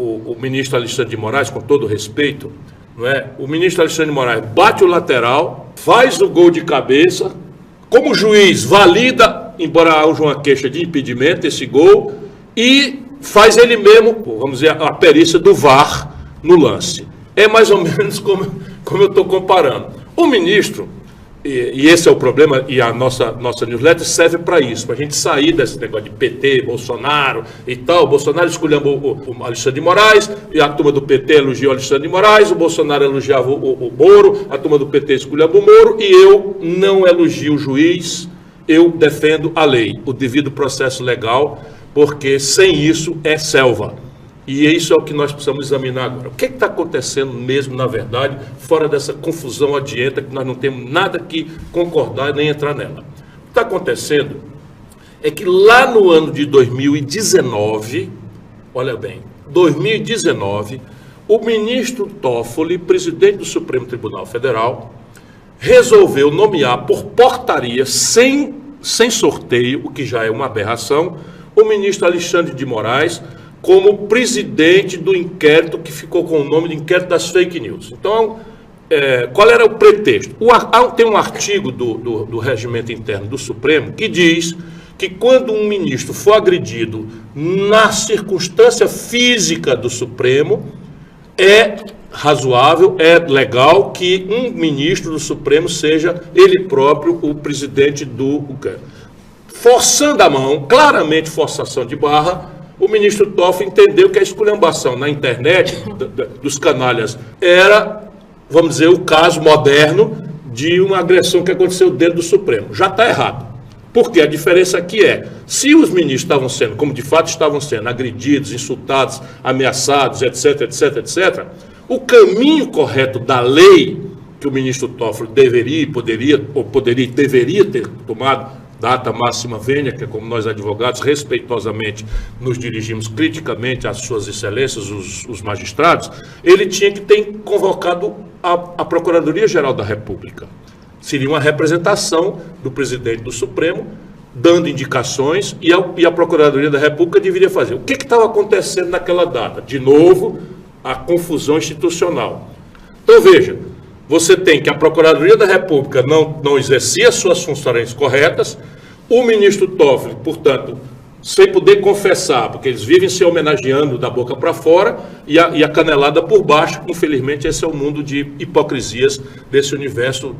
o ministro Alexandre de Moraes, com todo respeito, não é? O ministro Alexandre de Moraes bate o lateral, faz o gol de cabeça, como juiz valida, embora haja uma queixa de impedimento, esse gol, e faz ele mesmo, vamos dizer, a perícia do VAR no lance. É mais ou menos como eu estou comparando. O ministro, e esse é o problema, e a nossa newsletter serve para isso, para a gente sair desse negócio de PT, Bolsonaro e tal. O Bolsonaro escolheu o Alexandre de Moraes, e a turma do PT elogiou o Alexandre de Moraes, o Bolsonaro elogiava o Moro, a turma do PT escolheu o Moro, e eu não elogio o juiz, eu defendo a lei, o devido processo legal, porque sem isso é selva. E isso é o que nós precisamos examinar agora. O que está acontecendo mesmo, na verdade, fora dessa confusão adianta, que nós não temos nada que concordar nem entrar nela. O que está acontecendo é que lá no ano de 2019, olha bem, 2019, o ministro Toffoli, presidente do Supremo Tribunal Federal, resolveu nomear por portaria, sem sorteio, o que já é uma aberração, o ministro Alexandre de Moraes como presidente do inquérito que ficou com o nome de inquérito das fake news. Então, qual era o pretexto? Tem um artigo do regimento interno do Supremo que diz que quando um ministro for agredido na circunstância física do Supremo, é razoável, é legal que um ministro do Supremo seja ele próprio o presidente do inquérito. Forçando a mão, claramente forçação de barra, o ministro Toffoli entendeu que a esculhambação na internet dos canalhas era, vamos dizer, o caso moderno de uma agressão que aconteceu dentro do Supremo. Já está errado. Porque a diferença aqui é, se os ministros estavam sendo, como de fato estavam sendo, agredidos, insultados, ameaçados, etc, etc, etc, o caminho correto da lei que o ministro Toffoli deveria ter tomado, data máxima vênia, que é como nós advogados respeitosamente nos dirigimos criticamente às suas excelências, os magistrados, ele tinha que ter convocado a Procuradoria-Geral da República. Seria uma representação do presidente do Supremo, dando indicações, e a Procuradoria da República deveria fazer. O que estava acontecendo naquela data? De novo, a confusão institucional. Então, veja, você tem que a Procuradoria da República não exercia suas funções corretas, o ministro Toffoli, portanto, sem poder confessar, porque eles vivem se homenageando da boca para fora, e a canelada por baixo. Infelizmente, esse é o mundo de hipocrisias desse universo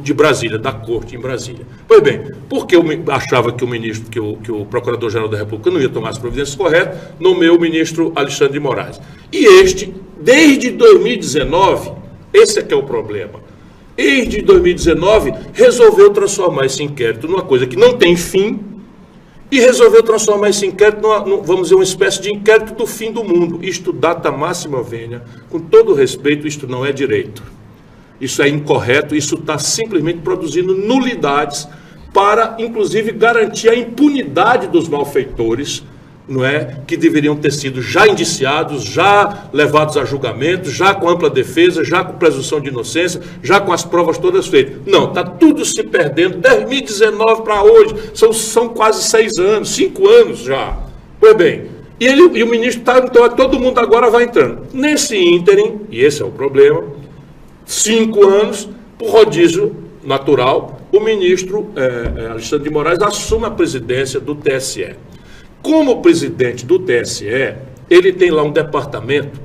de Brasília, da corte em Brasília. Pois bem, porque eu achava que o Procurador-Geral da República não ia tomar as providências corretas, nomeou o ministro Alexandre de Moraes. E este, desde 2019, esse é que é o problema. Desde 2019, resolveu transformar esse inquérito numa coisa que não tem fim, e resolveu transformar esse inquérito vamos dizer, uma espécie de inquérito do fim do mundo. Isto, data máxima vênia, com todo respeito, isto não é direito. Isso é incorreto, isso está simplesmente produzindo nulidades para, inclusive, garantir a impunidade dos malfeitores, não é, que deveriam ter sido já indiciados, já levados a julgamento, já com ampla defesa, já com presunção de inocência, já com as provas todas feitas. Não, está tudo se perdendo, 2019 para hoje, são quase 6 anos, 5 anos já. Pois bem, e o ministro está, então todo mundo agora vai entrando. Nesse ínterim, e esse é o problema, 5 anos, por rodízio natural, o ministro Alexandre de Moraes assume a presidência do TSE. Como presidente do TSE, ele tem lá um departamento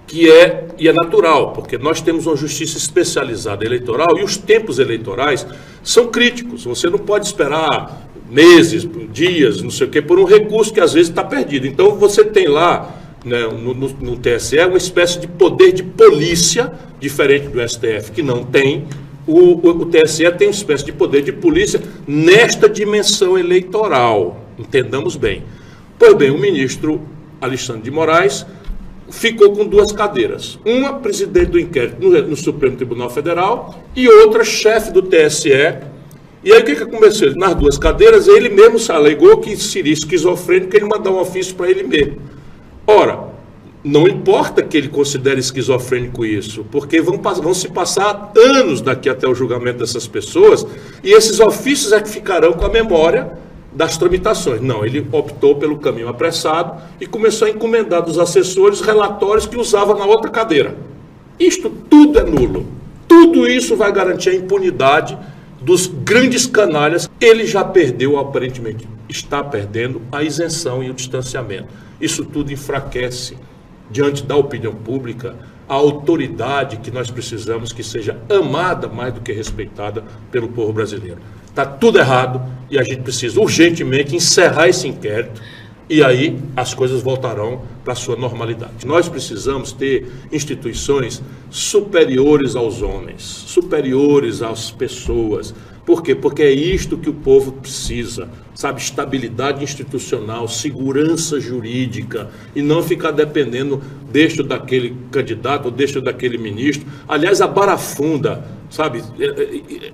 que é natural, porque nós temos uma justiça especializada eleitoral e os tempos eleitorais são críticos. Você não pode esperar meses, dias, não sei o quê, por um recurso que às vezes está perdido. Então você tem lá, né, no TSE uma espécie de poder de polícia, diferente do STF, que não tem. O TSE tem uma espécie de poder de polícia nesta dimensão eleitoral. Entendamos bem. Pois bem, o ministro Alexandre de Moraes ficou com 2 cadeiras. Uma, presidente do inquérito no Supremo Tribunal Federal, e outra, chefe do TSE. E aí o que aconteceu? Nas 2 cadeiras, ele mesmo se alegou que seria esquizofrênico, ele mandar um ofício para ele mesmo. Ora, não importa que ele considere esquizofrênico isso, porque vão se passar anos daqui até o julgamento dessas pessoas, e esses ofícios é que ficarão com a memória das tramitações. Não, ele optou pelo caminho apressado e começou a encomendar dos assessores relatórios que usava na outra cadeira. Isto tudo é nulo. Tudo isso vai garantir a impunidade dos grandes canalhas. Ele já perdeu, aparentemente, está perdendo a isenção e o distanciamento. Isso tudo enfraquece, diante da opinião pública, a autoridade que nós precisamos que seja amada mais do que respeitada pelo povo brasileiro. Está tudo errado e a gente precisa urgentemente encerrar esse inquérito e aí as coisas voltarão para a sua normalidade. Nós precisamos ter instituições superiores aos homens, superiores às pessoas. Por quê? Porque é isto que o povo precisa, sabe? Estabilidade institucional, segurança jurídica e não ficar dependendo deste ou daquele candidato ou deste ou daquele ministro. Aliás, a barafunda, sabe?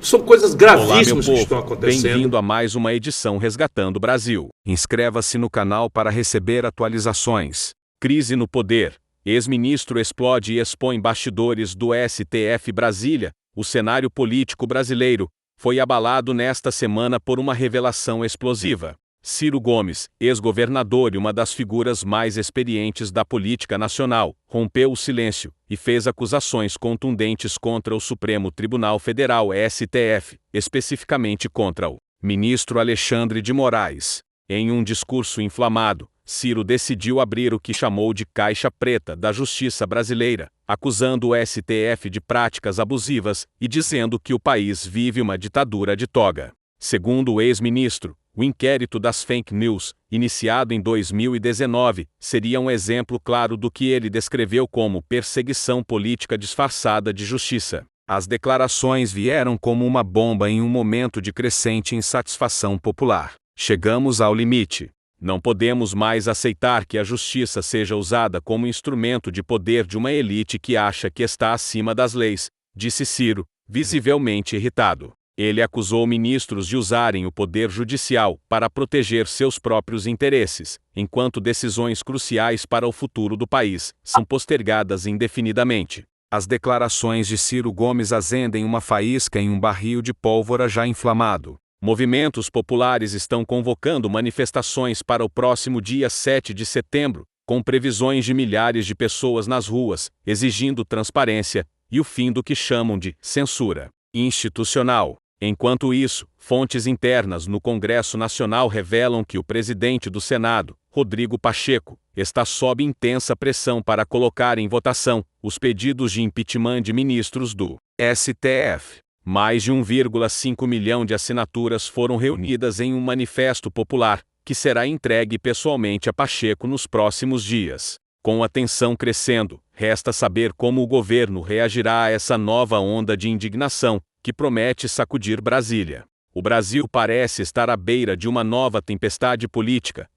São coisas gravíssimas que estão acontecendo. Bem-vindo a mais uma edição Resgatando o Brasil. Inscreva-se no canal para receber atualizações. Crise no poder. Ex-ministro explode e expõe bastidores do STF Brasília. O cenário político brasileiro foi abalado nesta semana por uma revelação explosiva. Ciro Gomes, ex-governador e uma das figuras mais experientes da política nacional, rompeu o silêncio e fez acusações contundentes contra o Supremo Tribunal Federal STF, especificamente contra o ministro Alexandre de Moraes. Em um discurso inflamado, Ciro decidiu abrir o que chamou de caixa preta da justiça brasileira, acusando o STF de práticas abusivas e dizendo que o país vive uma ditadura de toga. Segundo o ex-ministro, o inquérito das fake news, iniciado em 2019, seria um exemplo claro do que ele descreveu como perseguição política disfarçada de justiça. As declarações vieram como uma bomba em um momento de crescente insatisfação popular. Chegamos ao limite. Não podemos mais aceitar que a justiça seja usada como instrumento de poder de uma elite que acha que está acima das leis, disse Ciro, visivelmente irritado. Ele acusou ministros de usarem o poder judicial para proteger seus próprios interesses, enquanto decisões cruciais para o futuro do país são postergadas indefinidamente. As declarações de Ciro Gomes acendem uma faísca em um barril de pólvora já inflamado. Movimentos populares estão convocando manifestações para o próximo dia 7 de setembro, com previsões de milhares de pessoas nas ruas, exigindo transparência e o fim do que chamam de censura institucional. Enquanto isso, fontes internas no Congresso Nacional revelam que o presidente do Senado, Rodrigo Pacheco, está sob intensa pressão para colocar em votação os pedidos de impeachment de ministros do STF. Mais de 1,5 milhão de assinaturas foram reunidas em um manifesto popular, que será entregue pessoalmente a Pacheco nos próximos dias. Com a tensão crescendo, resta saber como o governo reagirá a essa nova onda de indignação, que promete sacudir Brasília. O Brasil parece estar à beira de uma nova tempestade política,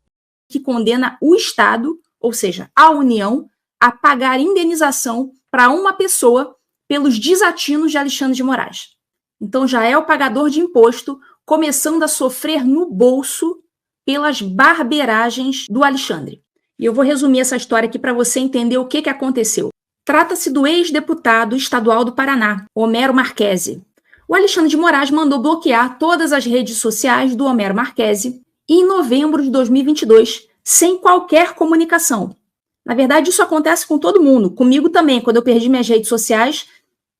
que condena o Estado, ou seja, a União, a pagar indenização para uma pessoa pelos desatinos de Alexandre de Moraes. Então já é o pagador de imposto começando a sofrer no bolso pelas barberagens do Alexandre. E eu vou resumir essa história aqui para você entender o que aconteceu. Trata-se do ex-deputado estadual do Paraná, Homero Marchese. O Alexandre de Moraes mandou bloquear todas as redes sociais do Homero Marchese em novembro de 2022, sem qualquer comunicação. Na verdade, isso acontece com todo mundo. Comigo também, quando eu perdi minhas redes sociais,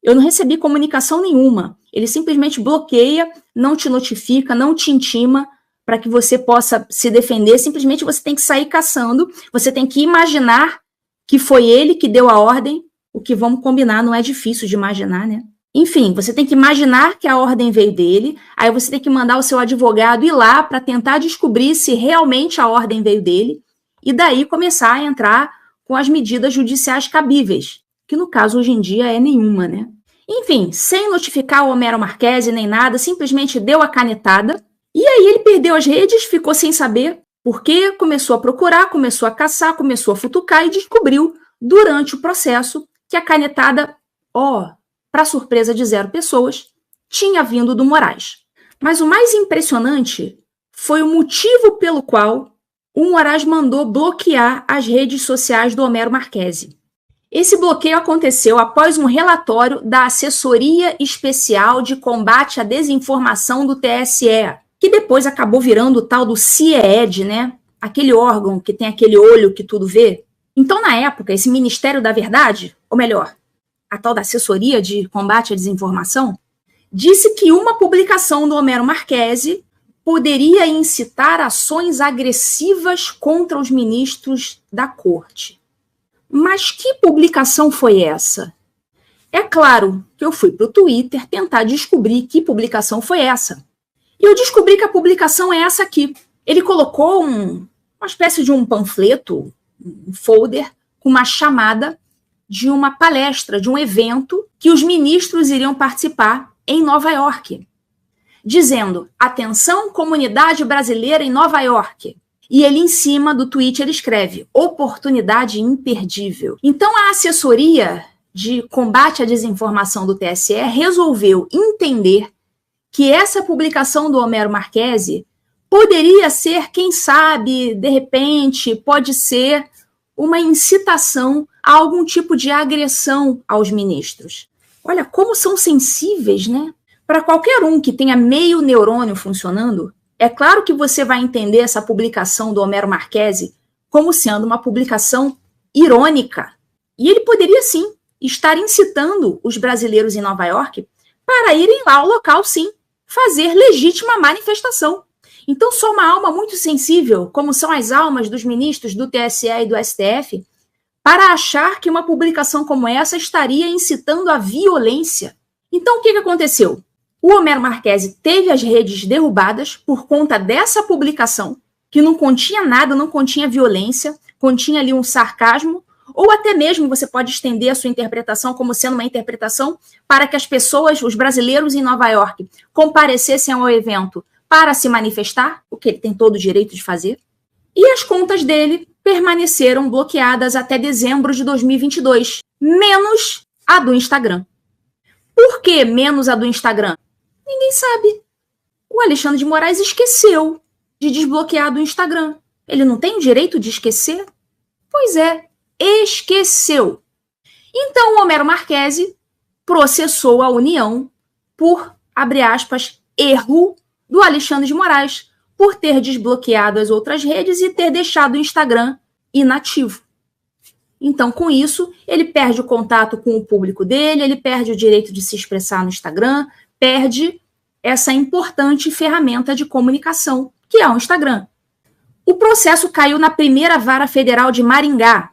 eu não recebi comunicação nenhuma. Ele simplesmente bloqueia, não te notifica, não te intima para que você possa se defender. Simplesmente você tem que sair caçando, você tem que imaginar que foi ele que deu a ordem, o que vamos combinar, não é difícil de imaginar, né? Enfim, você tem que imaginar que a ordem veio dele, aí você tem que mandar o seu advogado ir lá para tentar descobrir se realmente a ordem veio dele, e daí começar a entrar com as medidas judiciais cabíveis, que no caso hoje em dia é nenhuma, né? Enfim, sem notificar o Homero Marchese nem nada, simplesmente deu a canetada, e aí ele perdeu as redes, ficou sem saber, porque começou a procurar, começou a caçar, começou a futucar e descobriu, durante o processo, que a canetada, para surpresa de 0 pessoas, tinha vindo do Moraes. Mas o mais impressionante foi o motivo pelo qual o Moraes mandou bloquear as redes sociais do Homero Marchese. Esse bloqueio aconteceu após um relatório da Assessoria Especial de Combate à Desinformação do TSE, que depois acabou virando o tal do CIED, né? Aquele órgão que tem aquele olho que tudo vê. Então, na época, esse Ministério da Verdade, ou melhor, a tal da Assessoria de Combate à Desinformação, disse que uma publicação do Homero Marchesi poderia incitar ações agressivas contra os ministros da corte. Mas que publicação foi essa? É claro que eu fui para o Twitter tentar descobrir que publicação foi essa. E eu descobri que a publicação é essa aqui. Ele colocou uma espécie de um panfleto, um folder, com uma chamada de uma palestra, de um evento que os ministros iriam participar em Nova York, dizendo: atenção, comunidade brasileira em Nova York. E ele, em cima do tweet, ele escreve: oportunidade imperdível. Então, a assessoria de combate à desinformação do TSE resolveu entender que essa publicação do Homero Marchesi poderia ser, quem sabe, de repente, pode ser uma incitação a algum tipo de agressão aos ministros. Olha como são sensíveis, né? Para qualquer um que tenha meio neurônio funcionando, é claro que você vai entender essa publicação do Homero Marchesi como sendo uma publicação irônica. E ele poderia, sim, estar incitando os brasileiros em Nova York para irem lá ao local, sim, fazer legítima manifestação. Então, só uma alma muito sensível, como são as almas dos ministros do TSE e do STF, para achar que uma publicação como essa estaria incitando a violência. Então, o que aconteceu? O Homero Marchesi teve as redes derrubadas por conta dessa publicação, que não continha nada, não continha violência, continha ali um sarcasmo, ou até mesmo você pode estender a sua interpretação como sendo uma interpretação para que as pessoas, os brasileiros em Nova York, comparecessem ao evento para se manifestar, o que ele tem todo o direito de fazer, e as contas dele permaneceram bloqueadas até dezembro de 2022, menos a do Instagram. Por que menos a do Instagram? Ninguém sabe. O Alexandre de Moraes esqueceu de desbloquear do Instagram. Ele não tem o direito de esquecer? Pois é, esqueceu. Então o Homero Marchesi processou a União por, abre aspas, erro do Alexandre de Moraes, por ter desbloqueado as outras redes e ter deixado o Instagram inativo. Então, com isso, ele perde o contato com o público dele, ele perde o direito de se expressar no Instagram, perde essa importante ferramenta de comunicação, que é o Instagram. O processo caiu na primeira vara federal de Maringá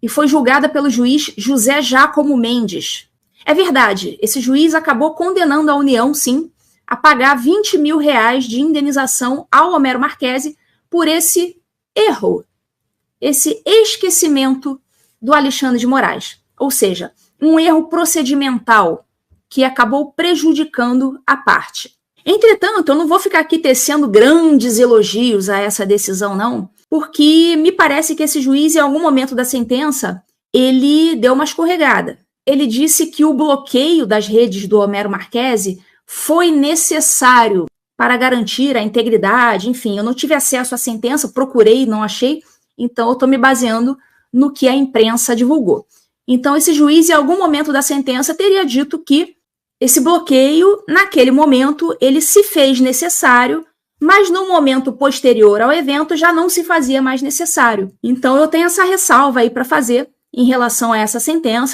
e foi julgada pelo juiz José Giacomo Mendes. É verdade, esse juiz acabou condenando a União, sim, a pagar R$20 mil de indenização ao Homero Marchesi por esse erro, esse esquecimento do Alexandre de Moraes. Ou seja, um erro procedimental que acabou prejudicando a parte. Entretanto, eu não vou ficar aqui tecendo grandes elogios a essa decisão, não, porque me parece que esse juiz, em algum momento da sentença, ele deu uma escorregada. Ele disse que o bloqueio das redes do Homero Marchesi foi necessário para garantir a integridade, enfim, eu não tive acesso à sentença, procurei, não achei, então eu estou me baseando no que a imprensa divulgou. Então esse juiz, em algum momento da sentença, teria dito que esse bloqueio, naquele momento, ele se fez necessário, mas no momento posterior ao evento já não se fazia mais necessário. Então eu tenho essa ressalva aí para fazer em relação a essa sentença.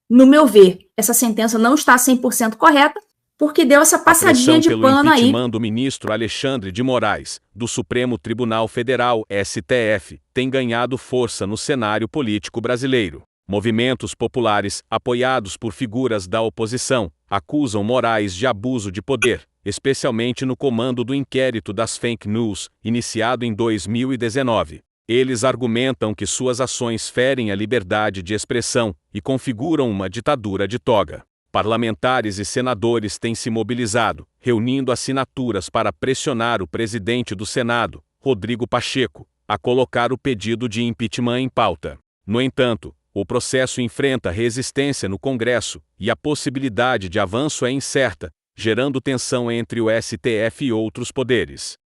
No meu ver, essa sentença não está 100% correta, porque deu essa passadinha de pano aí. Do ministro Alexandre de Moraes, do Supremo Tribunal Federal, STF, tem ganhado força no cenário político brasileiro. Movimentos populares, apoiados por figuras da oposição, acusam Moraes de abuso de poder, especialmente no comando do inquérito das fake news, iniciado em 2019. Eles argumentam que suas ações ferem a liberdade de expressão e configuram uma ditadura de toga. Parlamentares e senadores têm se mobilizado, reunindo assinaturas para pressionar o presidente do Senado, Rodrigo Pacheco, a colocar o pedido de impeachment em pauta. No entanto, o processo enfrenta resistência no Congresso e a possibilidade de avanço é incerta, gerando tensão entre o STF e outros poderes.